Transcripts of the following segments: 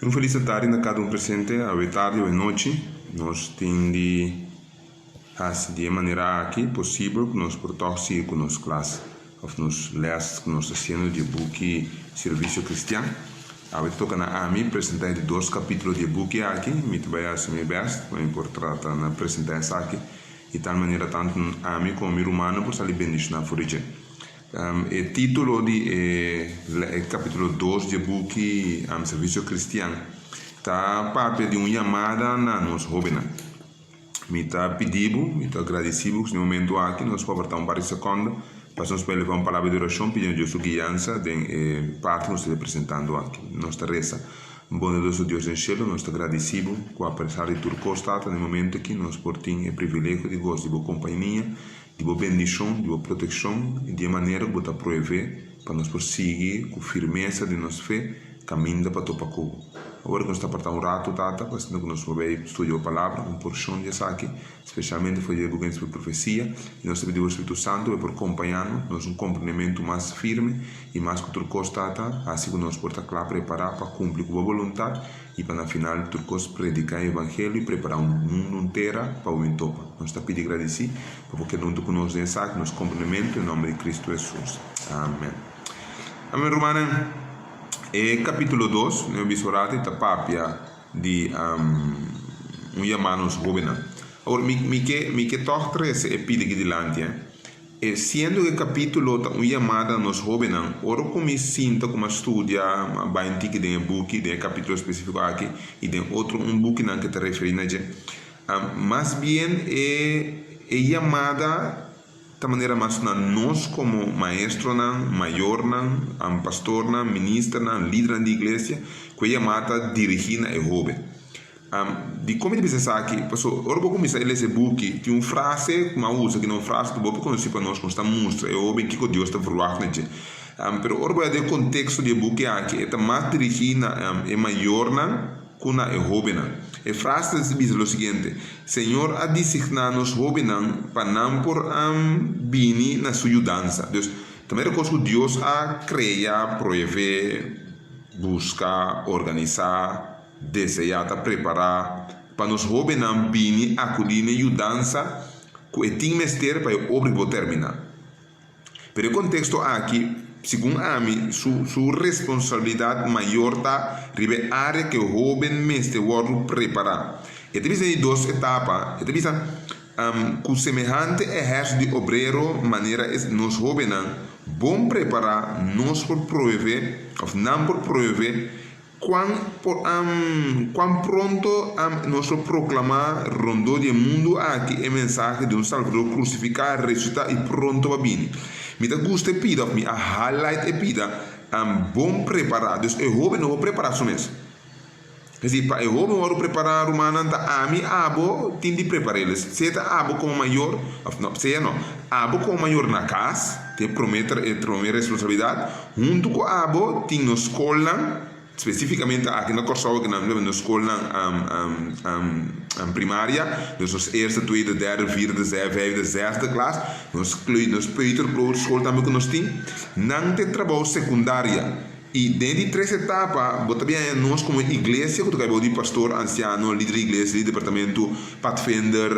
Um feliz tarde a cada presente, a tarde ou noite. Nós temos de maneira aqui possível que nós portamos com nossa classe, ou nos lemos que nós estamos de book Serviço Cristiano. A toca na AMI apresentar de 2 capítulos de book aqui, me vai fazer meu best, vai importar na apresentar isso aqui, e tal maneira tanto AMI como romano por sair bem na forja. O título de capítulo 2 de book Serviço Cristiano está parte de uma chamada na nos jovens. Me está pedindo, me está agradecido nesse momento aqui, nós podemos dar um par de segundos para nós levar uma palavra de oração pedindo a sua guiança de parte que nós estamos apresentando aqui. Nossa reza, bondoso Deus em céu, nós estamos agradecidos com a presença de tua costa no momento que nós portamos o privilégio de gostar de boa companhia, de boa bendição, de boa proteção e de maneira que você prover para nós prosseguir com firmeza de nossa fé, caminhando para o Pacu. Agora que nós estamos para um rato, tata, para que nós podemos estudar a palavra, uma porção de aqui, especialmente foi de buguens por profecia, e nós pedimos ao Espírito Santo para acompanhar-nos, comportamento mais firme e mais que tudo tata, assim que nós podemos preparar para cumprir com a vontade e para no final tudo predicar o evangelho e preparar um mundo inteiro para o entopa. Nós estamos pedindo agradecer porque não conosco nesse aqui, nosso comportamento em nome de Cristo Jesus. Amém. Amém, Romana. Capítulo 2, nel visorate está papia di llamanos jóvenes. Ora, mi que tohtre ese pide que delante, siendo que capítulo ta llamada nos jóvenes, ora como sinto como estudia, bainti que tem book, tem capítulo específico aqui, e tem outro book na que te referindo, más bien llamada de maneira mais nós como maestro, maior, pastor, ministro, líder da igreja, que chamada dirigir a jovem. De como ele pensa aqui, pessoal, ora vou começar a ler esse book, tem uma frase que eu uso, que não é uma frase que eu vou conhecer para nós, que está mostra, é jovem que Deus está falando, pero ora vou dar contexto do book aqui, é mais dirigir a maior, que a jovem. A frase diz o seguinte: Senhor ha designado os jovens para não por bini na sua dança. Também é coisa que Deus ha criado, prover, buscar, organizar, desejar, preparar para os jovens bini acudir na dança que tem mestre para a obra que terminar. Pero o contexto aqui, segundo a mim, sua responsabilidade maior está na área que o jovem mestre vai preparar. E tem de 2 etapas. E tem com semelhante exército de obreiro, maneira nos jovens bom preparar, nós por prover, ou não por prover, quão pronto nós proclamar rondou do mundo aqui a mensagem de um Salvador crucificado, ressuscitado e pronto para vir. Me dá gosto de pida, me a highlight e pida, bom preparado. O jovem não vai preparar isso mesmo. Quer dizer, para o jovem vai preparar o mananta, a mim, abo, tem de preparar eles. Se é abo como maior, não, se é não, abo como maior na casa, tem prometer responsabilidade, junto com abo, tem na escola, especificamente aqui na Kosovo, que nós na escola primária, nós eerste, tweede, derde, vierde, vijfde, zesde classe, nós peuter para a escola também que nós temos, não tem trabalho secundária. E dentro de 3 etapas, também nós como igreja, que temos de pastor, anciano, líder de igreja, líder de departamento, pathfinder,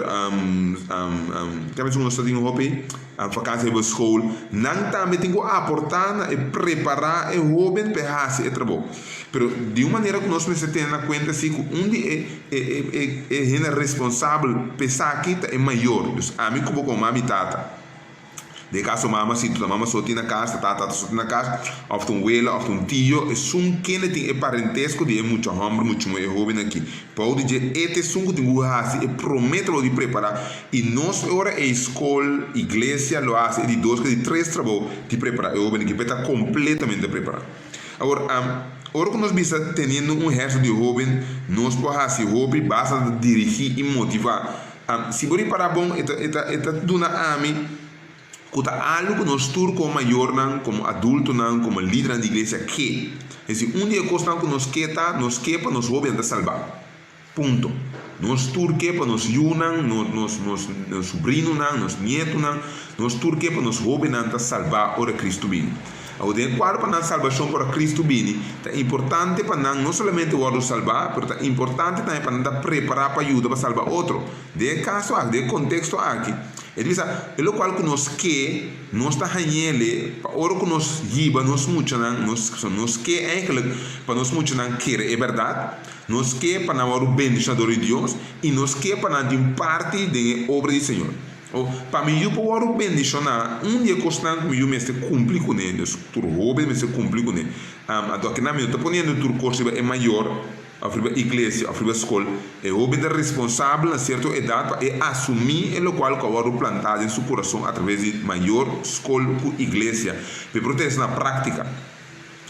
temos um estadinho hopi, vacância de escola, não também tem que aportar e preparar o jovem para fazer o trabalho. Pero de uma maneira que nós precisamos ter em conta assim, onde é responsável pensar aqui é maior. A mim como a mim tata. De caso mama se tu mama só tem na casa, tata só tem na casa, ou um abuelo, ou um tio, é quem tem parentesco de muito homem, muito jovem aqui. Pode dizer, este sungo tem que fazer, e promete-lo de preparar. E nós agora a escola, igreja, lo hace de 2, de 3 trabalhos de preparar. O jovem que está completamente preparado. Agora, ora que nós estamos tendo um resto de jovem, nós podemos fazer jovem, basta dirigir e motivar. Se você parar bom, está dando a mim, que algo que nós turcos como maior, como adulto, como líder da igreja, que é um dia que nós quer para nós jovens de salvar. Ponto. Nós turcos para nós junam, nós sobrinhos, nós netos, nós turcos para nós jovens de salvar, ora Cristo vem. O de qual para a salvação para Cristo bini, é importante para não somente o salvar, mas é importante também para não preparar para ajuda para salvar outro. De caso aqui, de contexto aqui, ele diz, é o qual que nós está hanhele, para oro que nós giba, nós muito nós que eigenlijk para nós muito não quer é verdade, nós que para não o bendicionador de Deus e nós que para não parte da obra do Senhor. Para mim eu posso bendicionar dia constante que eu me cumprir com ele, tu rouba me cumprir com ele. Então na minha estou ponendo tu curso é maior a igreja, a escola, é o responsável a certa idade para assumir o qual que eu plantado em seu coração através de maior escola que igreja, para proteger na prática.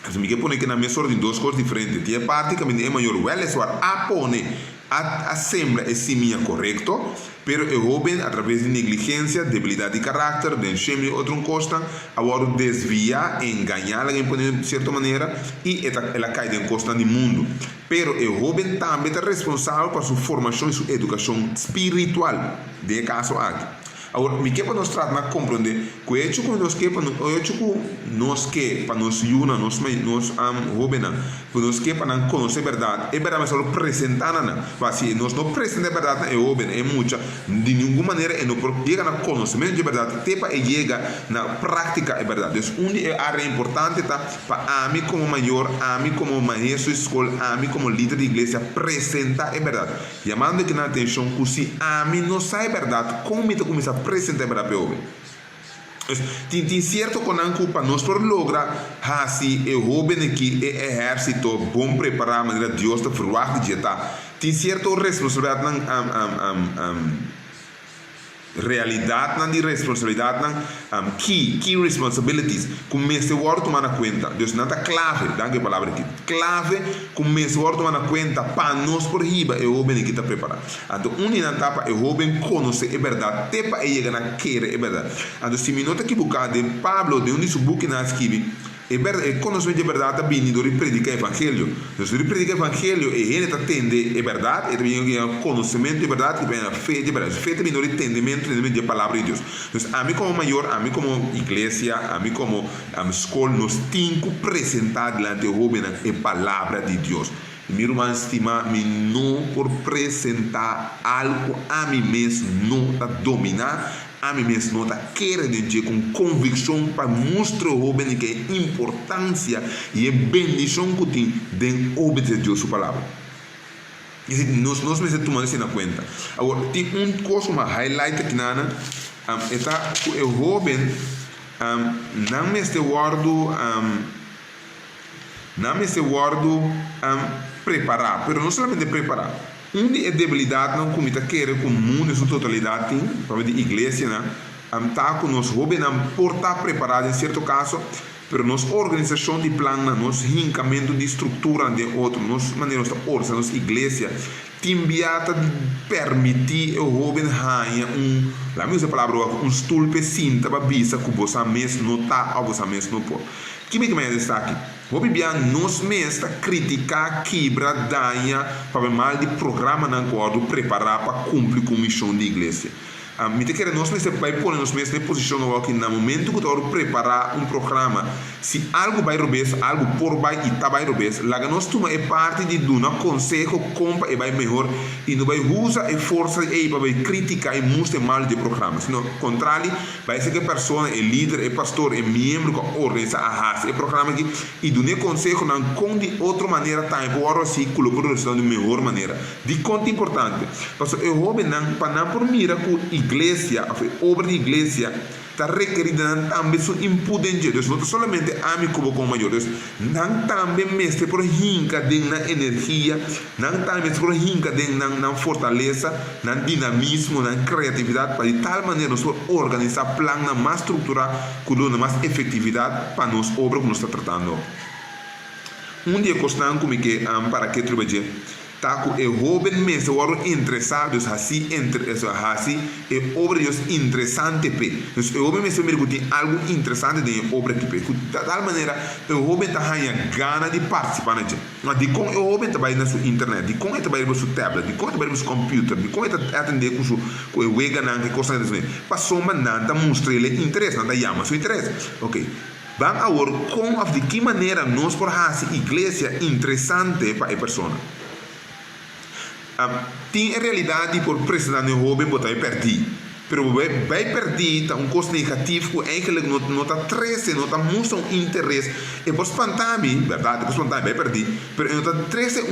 Então, me põe que na minha sorte duas coisas diferentes. Tem a praticamente é maior, o é a pone a sembra é simia correto, pero é jovem através de negligência, debilidade de caráter, de enxame outra costa, agora desviar, enganar alguém de certa maneira e ela cai em costa do mundo. Pero é jovem também é responsável por sua formação e sua educação espiritual. De caso aqui. Agora, me que para nós tratar de compreender que o hecho que nós que para nós una nós jovem para nós que para conhecer verdade é verdade mas só apresentar mas se nós não apresentamos verdade é jovem é muita de nenhuma maneira é não chega na conhecimento de verdade até para chega na prática é verdade então onde é área importante tá para a mim como maior a mim como maestro de escola a mim como líder de igreja apresentar é verdade chamando que na atenção que se a mim não sai verdade como me começa a apresentar para o jovem. Tem certo que não culpa nós por lograr assim o jovem que é exército bom preparado maneira Deus está forward de tá tem certo responsabilidade realidade não de responsabilidade não key responsibilities começa o word tomar na conta Deus não está clave dá que palavra aqui clave começa o word tomar na conta para nós por riba é o jovem que está preparado então não tapa é o jovem conhecer é verdade até para ele na querer é verdade então se me nota equivocado de Pablo de onde seu book na escreve é conhecimento de verdade bem do predicar evangelho nós predicar evangelho e ele está tende é verdade e também conhecimento de verdade que vem a fé de verdade fé também do entendimento de palavra de Deus então a mim como maior a mim como igreja a mim como escola nós temos que apresentar diante do jovem a palavra de Deus meu irmão estima me não por apresentar algo a mim mesmo não está dominar a mim mesmo não quer dizer com convicção para mostrar ao jovem que é importância e é bendição que tem de obedecer a Deus sua palavra. Nós me tomamos isso na conta. Agora, tem coisa, uma highlight aqui na está o jovem não me este guardo preparar, mas não somente preparar. Onde é debilidade não comita querer com o mundo em sua totalidade tem para a igreja tá com nós jovens não por estar preparado em certo caso pero nossa organização de plano nosso rincamento de estrutura de outro nossa maneira de organizar nossa igreja timbiata de permitir o jovem ganhar la mesma palavra stulpe cinta para visa que você mesmo não está ou você mesmo não pode que me está aqui vou bibia nos mesmo criticar quebra danha para mal de programa na qual preparar para cumprir com a missão da igreja me te quer nós mesmo vai pôr nos mesmos posição aqui no momento que eu preparar programa se algo vai rober algo por vai e tá vai rober lá nós toma é parte de um conselho compra e vai melhor e não vai usar e força e vai criticar e mostrar mal de programa senão contrário vai ser que a pessoa é líder é pastor é membro que organiza a raça é programa aqui e do conselho não com de outra maneira tá por assim colocar de melhor maneira de conta importante porque eu jovem não para não por mira com igreja, a obra de igreja está requerida também sua impudência. Deus não somente a mim como maior, Deus não também mestre por rinca de na energia, não também por rinca de na fortaleza, na dinamismo, na criatividade para de tal maneira nós organizar plano mais estruturado, com mais efetividade para nós obra que nós está tratando. Dia constante como que para que trabalhar tá com o jovem mesmo o interessados assim é obra de interessante pe o jovem mesmo tem algo interessante de obra que pe de tal maneira o jovem tá ganha gana de participar na mas de como o jovem trabalha na sua internet de como ele trabalha na sua tablet de como ele trabalha no seu computer de como ele atender com o wega na que coisa assim passou mandando mostrar ele interesse não dá chama seu interesse ok Vamos agora com de que maneira nós podemos fazer igreja interessante para a pessoa. Tem a realidade por precisar de roubo botar perder. Pero vai perder um custo negativo que eigenlijk não está trece, não está muito interesse. E por espantar-me, verdade, por espantar-me, vai perder. Pero não está trece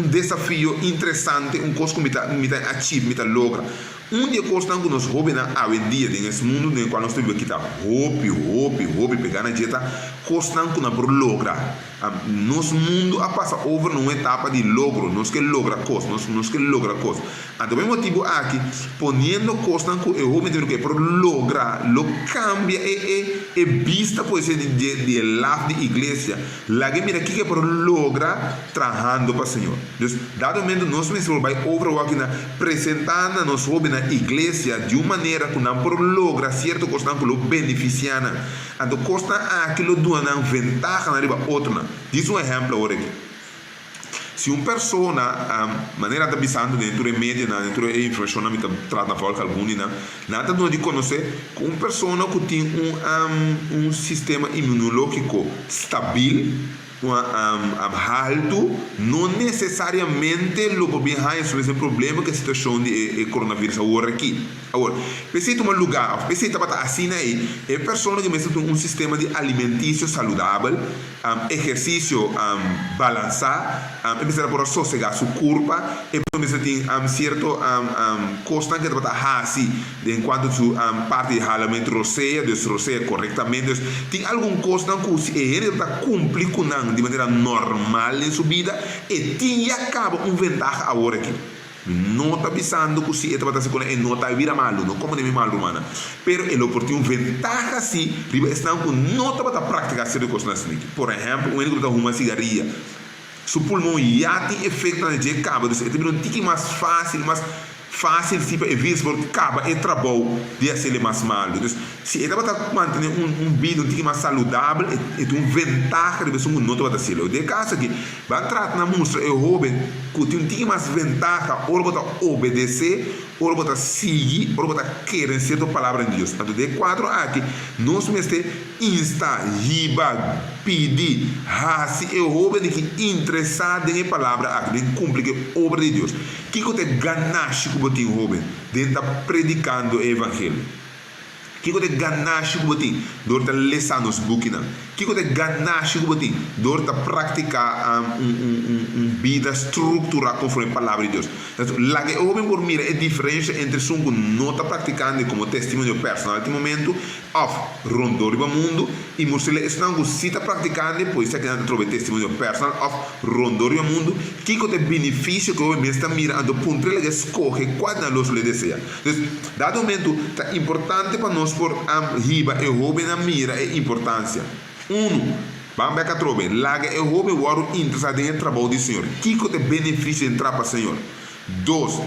desafio interessante, custo que me está achieve, me está logra. Dia costa que nós roubamos a dia nesse mundo no qual nós temos que estar roupe, pegar na dieta, costa que nós por lograr. Nosso mundo a passa over numa etapa de logro, nós que logra coisas, nós que logra coisas. Então, o motivo aqui, ponendo costa que eu vou meter que por lograr, lo cambia e vista pode ser de lado de igreja, lá que mira aqui que por lograr trabalhando para o Senhor. Então, dado momento nós mesmos vai over aqui na apresentando nós roubamos na igreja de uma maneira que não por logra certo costa que lo beneficiana. Então, costa aquilo do uma vantagem na riba outra. Diz exemplo agora aqui. Se uma pessoa, maneira de pensando dentro da mídia, dentro da informação, que trata na volta alguma, nada de conhecer que uma pessoa que tem sistema imunológico estável, alto, não necessariamente o problema que a situação de coronavírus agora aqui. Agora, precisa um lugar, precisa estar assim aí, é pessoa que tem sistema de alimentício saudável, exercício balançar, precisa por sossegar sua curva, e precisa ter certo constante de estar assim, enquanto sua parte de ralamento roceia corretamente, tem algum constante que ele está cumprindo de maneira normal em sua vida e tinha acaba vantagem agora aqui. Não está pensando que se está fazendo e não está vira malo, não como nem malo humana. Pero ele tem vantagem assim, estão com não está para praticar certas coisas assim. Por exemplo, um ele está uma cigarrilha, seu pulmão já tem efeito na de cabo, então ele não tem mais fácil tipo evitar porque acaba e trabalho de ser mais malo. Então, se ele vai manter vida mais saudável, é uma vantagem de pessoa não vai ser. De caso aqui, vai tratar na mostra o jovem que tem mais vantagem, ou vai obedecer, ou vai seguir, ou vai querer certa palavra de Deus. Então, de quatro aqui, nós mesmo insta, riba, pedir, se o jovem que interessado em palavra aqui, em cumprir a obra de Deus. Que você ganache que você tem jovem dentro predicando o evangelho. Que você ganache que você tem dentro ler nos books. Que você ganache que você tem dentro praticar vida estruturada conforme a palavra de Deus. Então, lá que o jovem por mira é diferença entre um que não está praticando como testemunho personal neste momento, rondou o mundo, e mostrar estão que se está praticando, depois você quer trovar testemunho personal, rondou o mundo, que você benefício que o jovem está mirando, ponto ele escolhe quando nós lhe deseja. Então, dado momento, é importante para nós por riba e o jovem na mira é importância. Vamos ver que trove. Lá que o jovem war interessado em trabalho do Senhor. Que te benefício entrar para o Senhor. 2.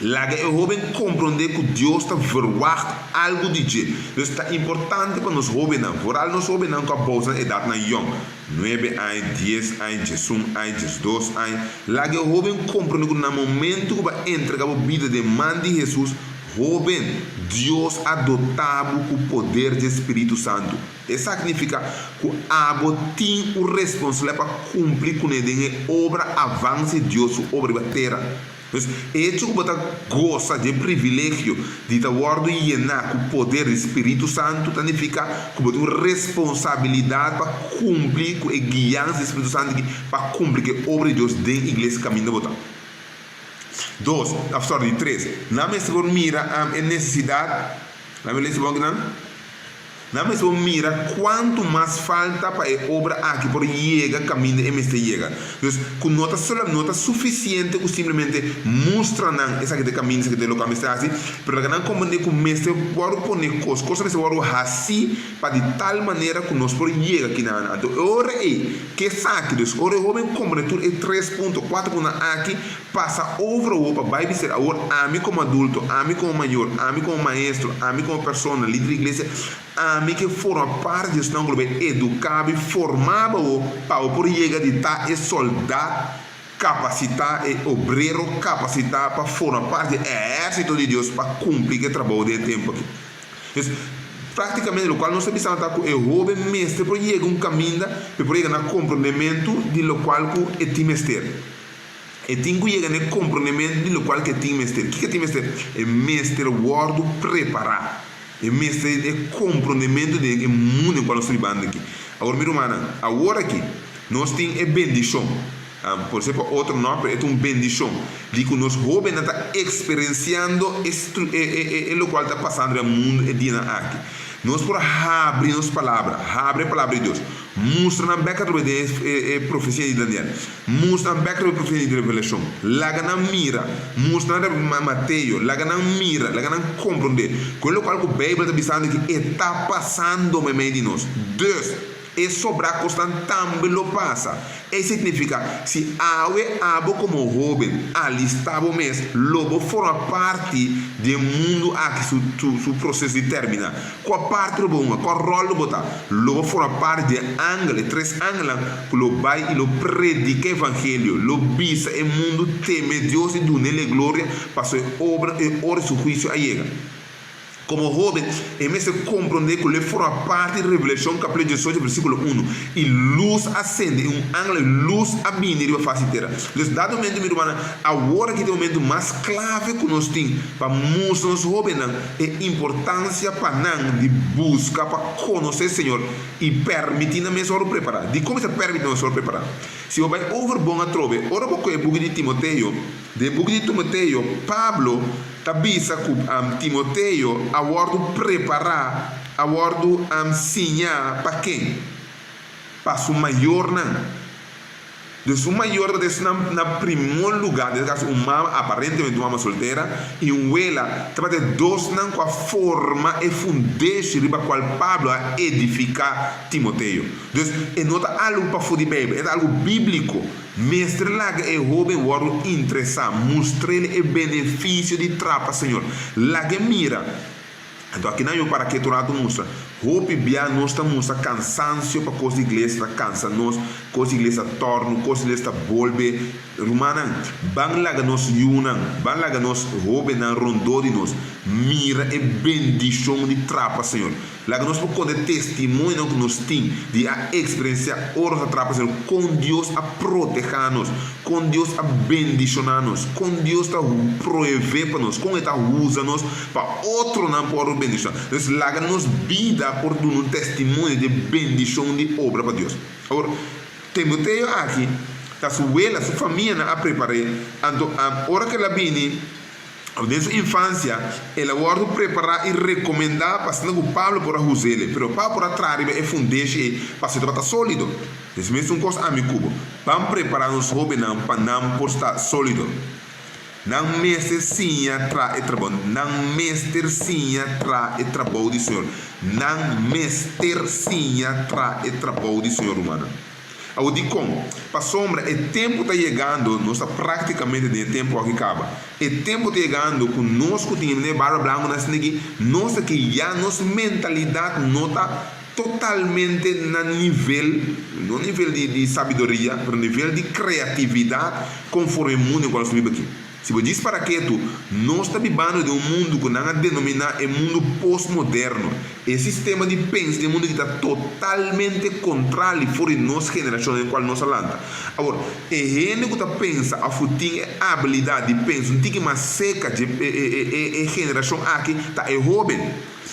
Lá que o jovem compreender que Deus está verwacht algo de Deus. Então está importante para nós jovens, vooral nós jovens não com a bolsa e data na young. 9 anos, 10 anos, 11 anos, 12 anos. Lá que o jovem compreender que no momento que vai entregar a vida de mãe de Jesus, jovem, Deus adotado com o poder do Espírito Santo. Isso significa que abo tem o responsável para cumprir com a obra avance de Deus, a obra da terra. Então, isso que você gosta de privilégio de estar llenar com o poder do Espírito Santo, significa que você tem responsabilidade para cumprir com a guiança do Espírito Santo para cumprir a obra de Deus dentro da igreja caminho de botar. 2, a história de 3. Não me se mira a necessidade. Não me se mira quanto mais falta para a obra aqui por chegar caminho de MST chega. Então, com nota suficiente que simplesmente mostra não essa que de caminho, essa que de local MST assim, para que não compreender que o MST pode poner coisas que pode assim para de tal maneira que nós podemos chegar aqui na. Então, ora é que saque dos, ora o homem compreende 3.4 aqui passa over o para vai ser agora a mim como adulto, a mim como maior, a mim como maestro, a mim como pessoa líder da igreja, a mim que forma parte desse não grupo educável, formava o para por chegar de estar e soldado, capacitar e obreiro, capacitar para formar parte do exército de Deus para cumprir o trabalho de tempo aqui. praticamente o qual nós precisamos estar com o jovem mestre para chegar caminho para chegar no comprometimento de lo qual é tem mestre. E tem que chegar no comprometimento de lo qual que tem mestre. O que é tem mestre? É mestre guardo preparar. É mestre é comprometimento de mundo em qual nós estamos aqui. Agora, meu irmão, agora aqui nós temos a bendição. Por exemplo, outro nome é uma bendição de que nós jovens estão experienciando o qual está passando no mundo e dia aqui. Nós por abrir nossa palavra, abre a palavra de Deus, mostra na beca de profecia de Daniel, mostra na beca de profecia de revelação, laga na mira, mostra na Mateus, laga na mira, laga na compreender, aquilo qual a Bíblia está dizendo que está passando no meio de nós. Deus e sobrar constante também lo passa. E significa, se awe abo como jovem, ali estava o mês, lobo forma parte do mundo aqui, su processo de terminar. Qual parte do bom, qual rol do botar? Lobo forma parte de ângulo, 3 ângulos, que lo vai e lo predica o evangelho, lo visa o mundo teme Deus e do nele glória, passou obra e hora su juízo a llegar. Como jovem, em vez de compreender que ele forma parte da Revelação, capítulo 18, versículo 1, e luz acende, ângulo luz a vir a face inteira. Então, dado momento, meu irmão, agora que é o momento mais clave que nós temos para mostrar aos jovens a importância para nós de buscar, para conhecer o Senhor e permitir a mesma preparar. De como se permite a mesma preparar? Se eu vai over bom a trove, ora porque é o book de Timoteo, Pablo tabisa com Timoteo a bordo preparar, a bordo ensinar para quem? Para o maior não. De su maior na primeiro lugar, nesse caso, aparentemente uma solteira e ela trabalha dois não com a forma e fundeixe riba qual Pablo a edificar Timoteo. Então, é nota algo para fora de Bíblia, é algo bíblico. Mestre lá é jovem, o interessar, mostrar o benefício de trapa, Senhor. Lá que mira. Então aqui não é para que tu mostra. Hope bia nós mostra cansancio para coisa de igreja cansa nós, coisa de igreja torno, coisa de igreja volve. Romana, ban lá nós yunan, ban lá nós hope na rondou de nós. Mira e bendição de trapa, Senhor. Lá nós por conta testemunho que nós temos de a experiência ora trapa, Senhor, com Deus a proteger-nos, com Deus a bendicionar-nos, com Deus a prover para nós, com Ele a usar-nos para outro não por bendição. Então, lá nos vida por um testemunho de bendição de obra para Deus. Agora, Timoteo aqui, a sua família a preparar. Então, a hora que ela vem, desde a infância, ela guarda preparar e recomendar para o Pablo por usar ele. Mas Pablo por atrás é fundeixe para se tornar sólido. Isso mesmo é uma coisa amigo. Vamos preparar os jovens para não por estar sólido. Não mestre sim tra e trabalho, não mestre sim tra e trabalho do Senhor, não mestre sim tra e trabalho do Senhor humano. Eu digo como, para sombra, o tempo está chegando, nós está praticamente no tempo que acaba. O tempo está chegando conosco, temos barra branca nós aqui, nós aqui já nossa mentalidade não está totalmente no nível de sabedoria, no nível de criatividade, conforme o mundo em qual nós vivemos aqui. Se você diz para que tu não está vivendo de um mundo que não é denominado mundo pós-moderno, esse sistema de pensa de mundo que está totalmente contrário fora de nossa geração em qual nós falamos. Agora, a gente que está pensa a futinha habilidade de pensar, um tique mais seca de geração aqui está jovem.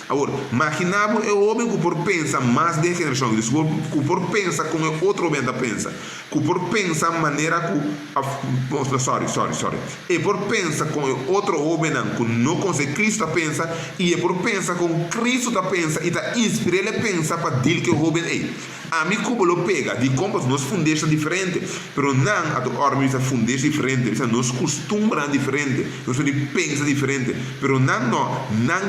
Agora, imaginamos o homem que por pensa mais de geração, que por pensa como outro homem pensa, que por pensa maneira que sorry. E por pensa com outro homem que não consegue Cristo pensa e por pensa com Cristo pensa e está inspirado a pensar para dizer que o homem é. A mim como lo pega, de como nós fundeixa diferente, pero não a tu ormisa fundeixa diferente, nós costumam diferente, nós pensa diferente, pero não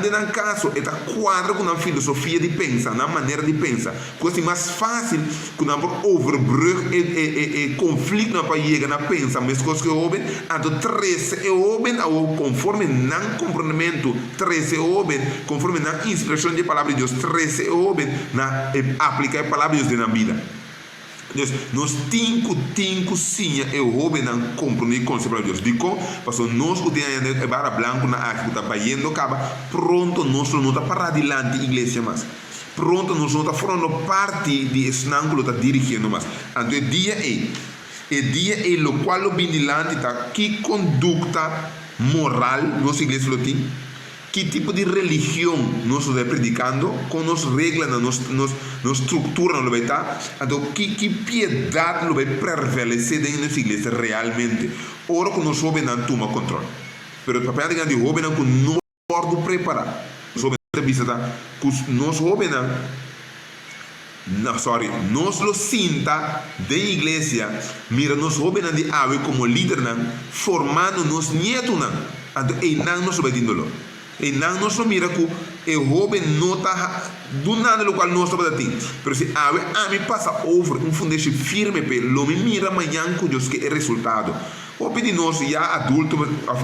de não caso está quadro com a filosofia de pensar, na maneira de pensar, coisa mais fácil que não por overbrug e conflito na para chegar na pensa, mas coisa que o homem, a do 13 é o homem ou conforme não compreendimento, 13 é o homem, conforme não inspiração de palavra de Deus, 13 é o homem na aplicar a palavra de Deus na vida. nós tinco sim eu roube não compreender com o conceito de Deus dico passou nós que tem a barra branco na aqui que está baiando acaba pronto nós não está para adiante igreja mas pronto nós não está formando parte de esse ângulo está dirigindo mas então o dia é o qual o bindilante está que conduta moral nossa igreja lo tem que tipo de religião nós estamos predicando, com nossas regras, nossa estrutura, não vai estar, então que piedade não vai prevalecer dentro da nossa igreja realmente. Ora que nós jovens não tomamos controle. Mas o papel de jovens não que nós podemos preparar. Nós jovens nós lo sinta da igreja, mira nós jovens de ave como líder, formando nos nietos, então e não nós obedecendo. E não nós mira que o jovem não está do nada do qual nós estamos aqui. Mas se a mim passa over fundamento firme, lo me mira amanhã com Deus que é resultado. O pedir nós já adulto,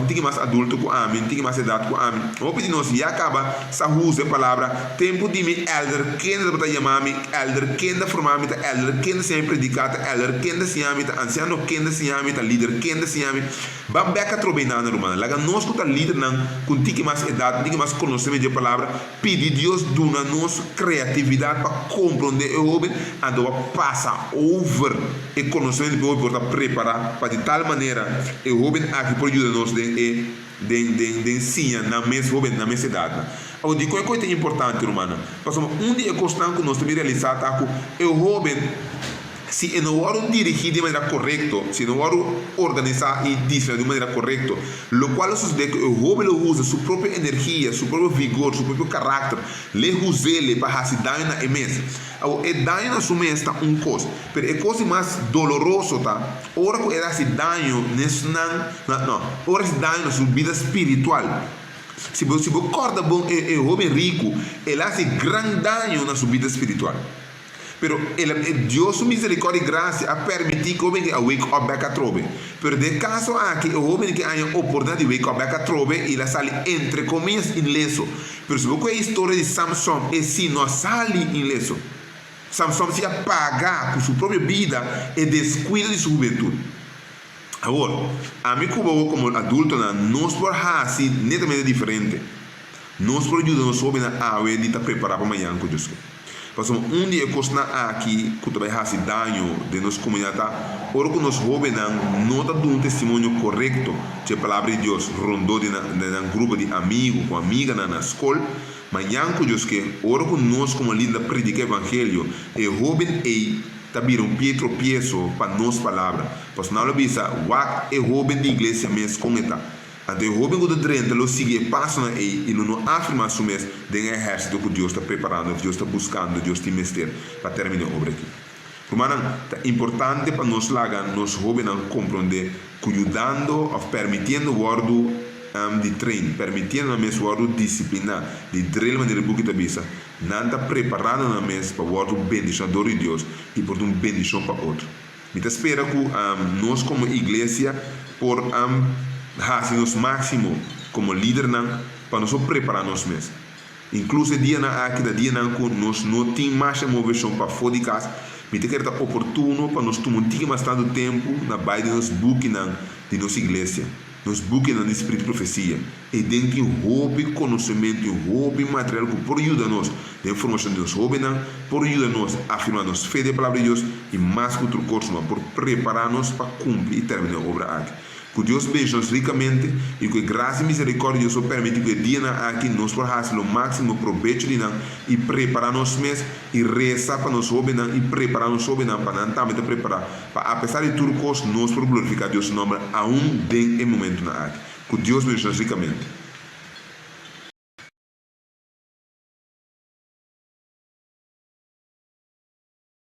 tem mais adulto com a mim, tem mais idade com a mim. O pedir nós já acaba essa usa a palavra tempo de me elder, quem da para chamar me elder, quem da formar me elder, quem da se predicata elder, quem da se chama anciano, quem da se chama líder, quem da se chama bambeca trobinana romana. Laga nós que tá líder não com tem mais idade, tem mais conhecimento de palavra, pedir Deus dona nos criatividade para compreender o homem, ando passa over e conhecimento para o para preparar para de tal maneira o jovem aqui pode ajudar-nos de ensinar na mesma jovem na mesma idade. Eu digo que é coisa importante, romana. Passamos dia constante que nós também realizar tá com o jovem se não hora dirigir de maneira correta, se não hora organizar e dizer de maneira correta, o qual sucede que o jovem usa sua própria energia, seu próprio vigor, seu próprio caráter, le usa ele para fazer dano na imensa. O dano na sua mente coisa, mas é coisa mais dolorosa tá. Ora que era esse dano nesse não, ora esse dano na sua vida espiritual. Se você acorda bom o jovem rico, ele faz grande dano na sua vida espiritual. Pero Deus misericórdia e graça a permitir que o homem wake up back a trobe. Pero de caso aqui o homem que tenha oportunidade de wake up back a trobe ele sai entre comillas ileso. Pero se você a história de Samson e se não sai ileso. Samson se apaga com sua própria vida e descuida de sua juventude. Agora, a mim como adulto nós por fazer netamente diferente. Nós por ajudar nós jovens a ver de estar preparado para amanhã com Deus. Passamos dia costa aqui que vai fazer dano de nossa comunidade. Ora que nós jovens não está dando um testemunho correto de palavra de Deus rondou de um grupo de amigos, com amiga na escola. Manhã com Deus que ora que nós como linda predica evangelho e jovem e tabir Pietro pieso para nossa palavra. Pois não lo bisa, o jovem de igreja mesmo com eta. Então, o jovem que está dentro, ele segue passo e não afirma a sua mesa de um exército que Deus está preparando, Deus está buscando, Deus está investir para terminar a obra aqui. Romana, é importante para nós lagar, nós jovens compreender, cuidando, permitindo o word de treino, permitindo a mesa o word disciplinar, de drill maneira que está bisa, não está preparando na mesa para o word bendicionador de Deus e por uma bendição para outro. Me espera que nós como igreja por fazemos o máximo como líder para nós preparar-nos mesmos. Incluso dia aqui da dia nós não temos mais motivação para fora de casa. Me tem que estar oportuno para nós tomarmos mais tanto tempo na base de nós booking de nossa igreja. Nós booking no espírito de profecia. E dentro de hobby conhecimento, hobby material que pode ajudar-nos de informação de nós jovens, pode ajudar-nos a afirmar nos fé da palavra de Deus e mais que outro curso, por preparar-nos para cumprir e terminar a obra aqui. Que Deus bendiga-nos ricamente e que graça e misericórdia de Deus permite que dia aqui nós possamos o máximo proveito de nós e preparar-nos mesmos e rezar para nós jovens e preparar-nos jovens para não também preparar para apesar de tudo coisa nós por glorificar Deus nome aún em momento aqui. Que Deus bendiga-nos ricamente.